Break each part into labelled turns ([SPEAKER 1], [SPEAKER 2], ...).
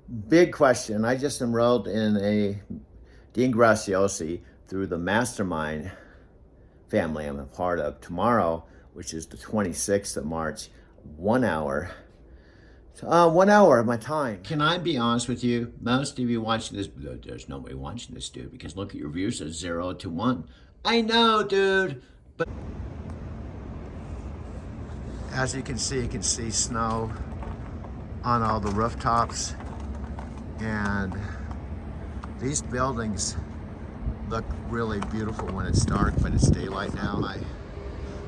[SPEAKER 1] Big question. I just enrolled in a Dean Graziosi through the Mastermind family I'm a part of tomorrow, which is the 26th of March, 1 hour. 1 hour of my time. Can I be honest with you? Most of you watching this, there's nobody watching this, dude, because look at your views at 0 to 1. I know, dude, but as you can see snow on all the rooftops, and these buildings look really beautiful when it's dark, but it's daylight now. My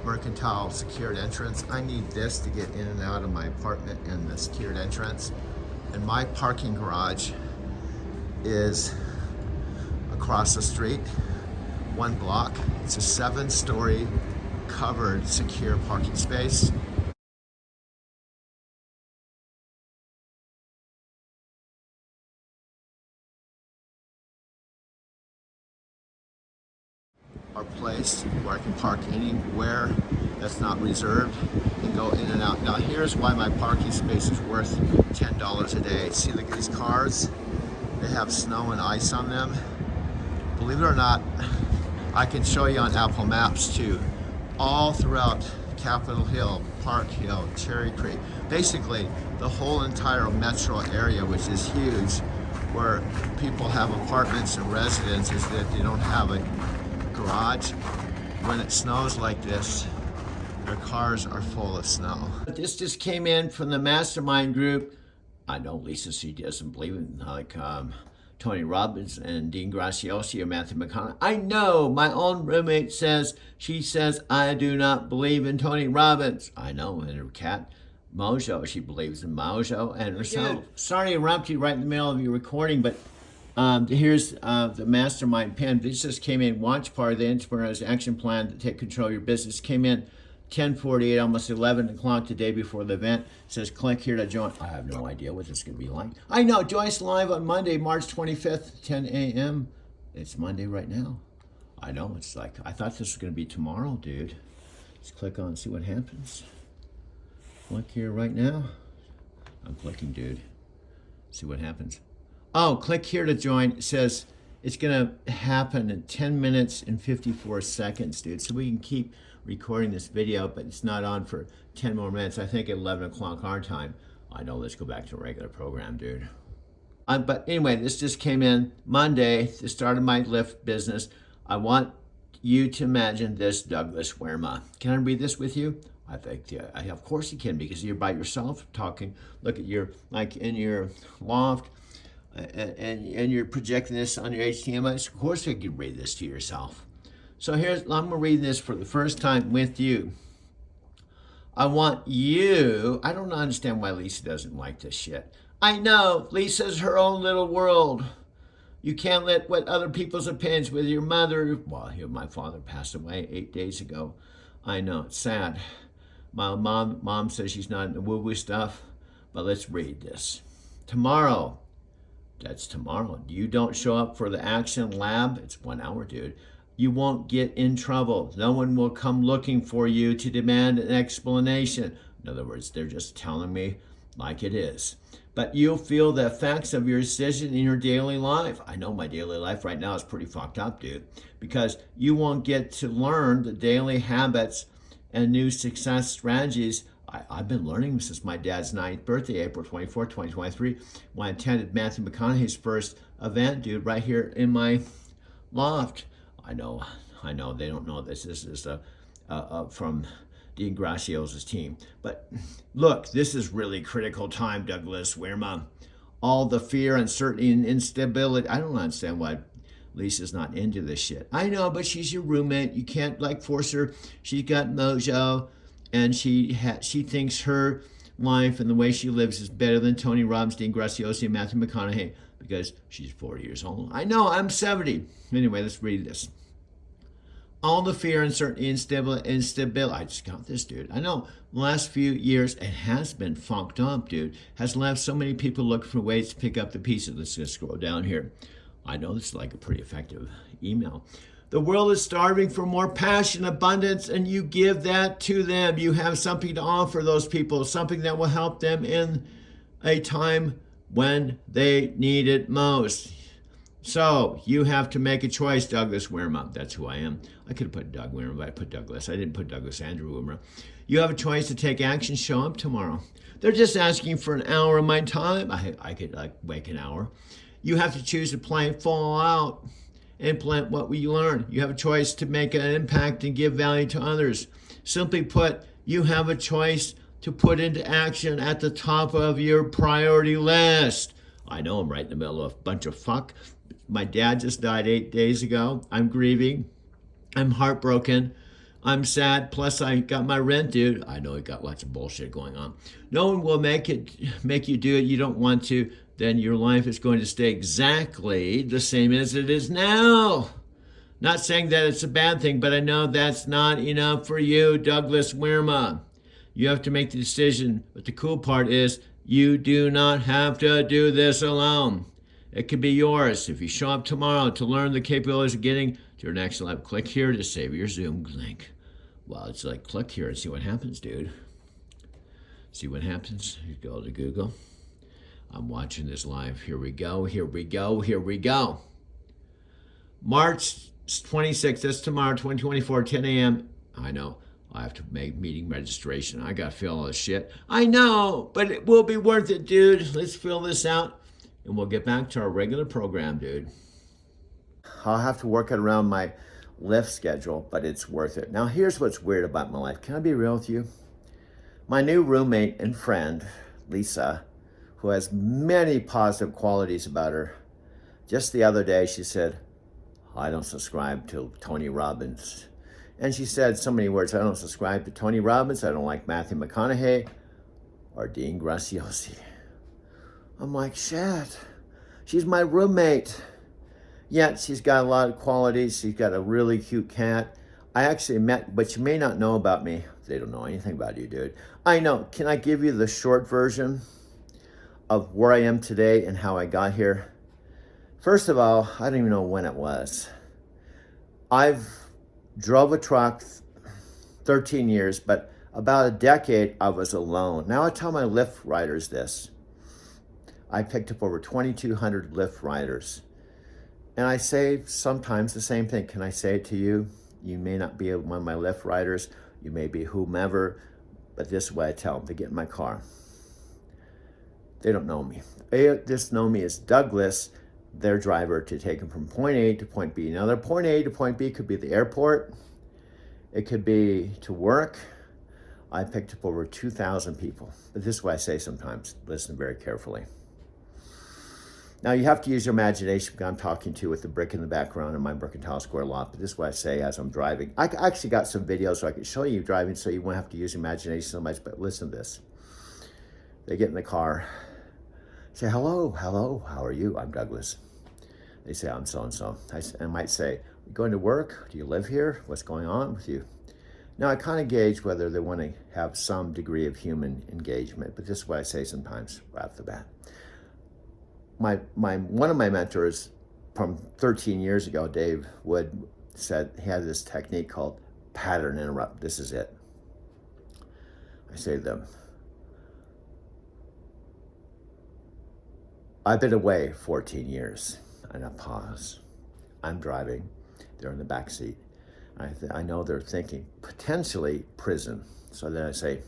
[SPEAKER 1] mercantile secured entrance. I need this to get in and out of my apartment and the secured entrance. And my parking garage is across the street, 1 block. It's a 7-story covered secure parking space. Are placed where I can park anywhere that's not reserved and go in and out. Now here's why my parking space is worth $10 a day. See, look at these cars. They have snow and ice on them. Believe it or not, I can show you on Apple Maps too. All throughout Capitol Hill, Park Hill, Cherry Creek, basically the whole entire metro area, which is huge, where people have apartments and residences that they don't have a garage. When it snows like this, their cars are full of snow. This just came in from the Mastermind group. I know Lisa, she doesn't believe in Tony Robbins and Dean Graziosi or Matthew McConaughey. I know my own roommate she says, I do not believe in Tony Robbins. I know, and her cat, Mojo, she believes in Mojo and herself. Sorry to interrupt you right in the middle of your recording, but here's the Mastermind pin. This just came in. Watch part of the Entrepreneur's Action Plan to take control of your business. Came in 10:48, almost 11 o'clock the day before the event. It says click here to join. I have no idea what this is going to be like. I know. Join us live on Monday, March 25th, 10 a.m. It's Monday right now. I know. It's like, I thought this was going to be tomorrow, dude. Let's click on and see what happens. Click here right now. I'm clicking, dude. See what happens. Oh, click here to join. It says it's going to happen in 10 minutes and 54 seconds, dude. So we can keep recording this video, but it's not on for 10 more minutes. I think at 11 o'clock our time. I know, let's go back to a regular program, dude. But anyway, this just came in Monday, the start of my Lyft business. I want you to imagine this, Douglas Werma. Can I read this with you? I think, yeah, of course you can, because you're by yourself talking. Look at your, like in your loft, and you're projecting this on your HTML. Of course you can read this to yourself. So I'm gonna read this for the first time with you. I want you, I don't understand why Lisa doesn't like this shit. I know, Lisa's her own little world. You can't let what other people's opinions with your mother. Well, my father passed away 8 days ago. I know, it's sad. My mom says she's not into woo-woo stuff, but let's read this. Tomorrow, that's tomorrow. You don't show up for the action lab, it's 1 hour, dude. You won't get in trouble. No one will come looking for you to demand an explanation. In other words, they're just telling me like it is. But you'll feel the effects of your decision in your daily life. I know my daily life right now is pretty fucked up, dude, because you won't get to learn the daily habits and new success strategies. I've been learning since my dad's 9th birthday, April 24, 2023, when I attended Matthew McConaughey's first event, dude, right here in my loft. I know, they don't know this. This is from Dean Graciosi's team. But look, this is really critical time, Douglas Werma. All the fear, uncertainty, and instability. I don't understand why Lisa's not into this shit. I know, but she's your roommate. You can't like force her. She's got mojo, and she thinks her life and the way she lives is better than Tony Robbins, Dean Graziosi, and Matthew McConaughey, because she's 40 years old. I know, I'm 70. Anyway, let's read this. All the fear, uncertainty, instability. I just got this, dude. I know the last few years, it has been funked up, dude. Has left so many people looking for ways to pick up the pieces. Let's just scroll down here. I know this is like a pretty effective email. The world is starving for more passion, abundance, and you give that to them. You have something to offer those people, something that will help them in a time when they need it most. So you have to make a choice, Douglas Wierma. That's who I am. I could have put Doug Wierma, but I put Douglas. I didn't put Douglas Andrew Wierma. You have a choice to take action. Show up tomorrow. They're just asking for an hour of my time. I could wake an hour. You have to choose to play full out. Implement what we learn. You have a choice to make an impact and give value to others. Simply put, you have a choice to put into action at the top of your priority list. I know I'm right in the middle of a bunch of fuck. My dad just died 8 days ago. I'm grieving. I'm heartbroken. I'm sad. Plus, I got my rent due. I know I got lots of bullshit going on. No one will make you do it. You don't want to. Then your life is going to stay exactly the same as it is now. Not saying that it's a bad thing, but I know that's not enough for you, Douglas Wierma. You have to make the decision. But the cool part is you do not have to do this alone. It could be yours if you show up tomorrow to learn the capabilities of getting to your next level. Click here to save your Zoom link. Well, it's like click here and see what happens, dude. See what happens? You go to Google. I'm watching this live. Here we go. Here we go. Here we go. March 26th. That's tomorrow, 2024, 10 a.m. I know. I have to make meeting registration. I got to fill all this shit. I know, but it will be worth it, dude. Let's fill this out, and we'll get back to our regular program, dude. I'll have to work it around my Lyft schedule, but it's worth it. Now, here's what's weird about my life. Can I be real with you? My new roommate and friend, Lisa, who has many positive qualities about her, just the other day she said, I don't subscribe to Tony Robbins. And she said so many words. I don't subscribe to Tony Robbins. I don't like Matthew McConaughey or Dean Graziosi. I'm like, shit. She's my roommate. Yet she's got a lot of qualities. She's got a really cute cat. I actually met, but you may not know about me. They don't know anything about you, dude. I know. Can I give you the short version of where I am today and how I got here? First of all, I don't even know when it was. I've drove a truck 13 years, but about a decade I was alone. Now I tell my Lyft riders this. I picked up over 2,200 Lyft riders. And I say sometimes the same thing. Can I say it to you? You may not be one of my Lyft riders. You may be whomever, but this is what I tell them. They get in my car. They don't know me. They just know me as Douglas, their driver, to take them from point A to point B. Now, their point A to point B could be the airport. It could be to work. I picked up over 2,000 people. But this is what I say sometimes. Listen very carefully. Now, you have to use your imagination. I'm talking to you with the brick in the background in my Mercantile Square lot. But this is what I say as I'm driving. I actually got some videos so I can show you driving so you won't have to use your imagination so much. But listen to this. They get in the car. Say, hello, how are you? I'm Douglas. They say, I'm so-and-so. I might say, you going to work? Do you live here? What's going on with you? Now, I kind of gauge whether they want to have some degree of human engagement, but this is what I say sometimes right off the bat. One of my mentors from 13 years ago, Dave Wood, said he had this technique called pattern interrupt. This is it. I say to them, I've been away 14 years, and I pause. I'm driving. They're in the back seat. I know they're thinking potentially prison. So then I say,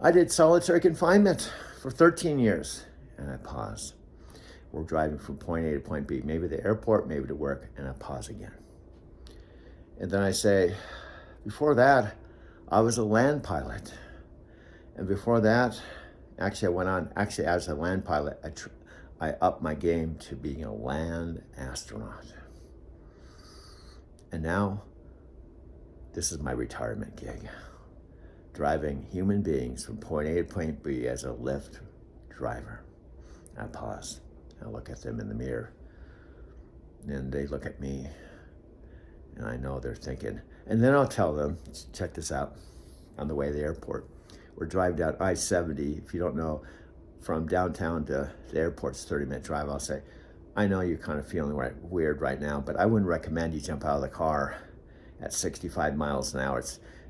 [SPEAKER 1] I did solitary confinement for 13 years, and I pause. We're driving from point A to point B, maybe the airport, maybe to work, and I pause again. And then I say, before that, I was a land pilot. And before that, as a land pilot, I upped my game to being a land astronaut. And now, this is my retirement gig. Driving human beings from point A to point B as a Lyft driver. I pause. I look at them in the mirror. And they look at me. And I know they're thinking. And then I'll tell them, check this out, on the way to the airport. We're driving down I-70. If you don't know, from downtown to the airport's 30-minute drive. I'll say, I know you're kind of feeling weird right now, but I wouldn't recommend you jump out of the car at 65 miles an hour.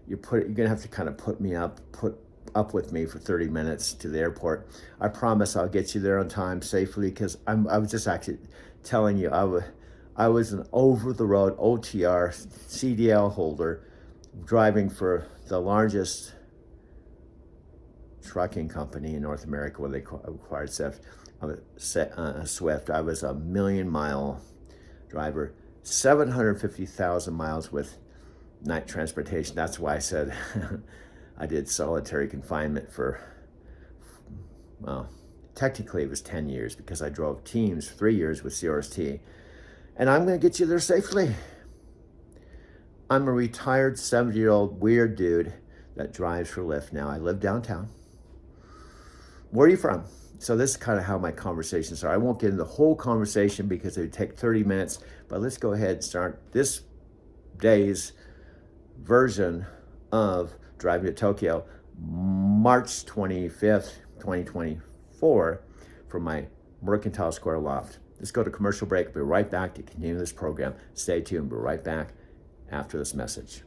[SPEAKER 1] You're gonna have to kind of put up with me for 30 minutes to the airport. I promise I'll get you there on time safely, because I was just actually telling you, I was an over-the-road OTR CDL holder driving for the largest trucking company in North America where they acquired Swift. I was a million-mile driver, 750,000 miles with night transportation. That's why I said I did solitary confinement for, well, technically it was 10 years because I drove teams 3 years with CRST. And I'm going to get you there safely. I'm a retired 70-year-old weird dude that drives for Lyft now. I live downtown. Where are you from? So this is kind of how my conversations are. I won't get into the whole conversation because it would take 30 minutes, but let's go ahead and start this day's version of Driving to Tokyo, March 25th, 2024, from my Mercantile Square loft. Let's go to commercial break. Be right back to continue this program. Stay tuned. We'll be right back after this message.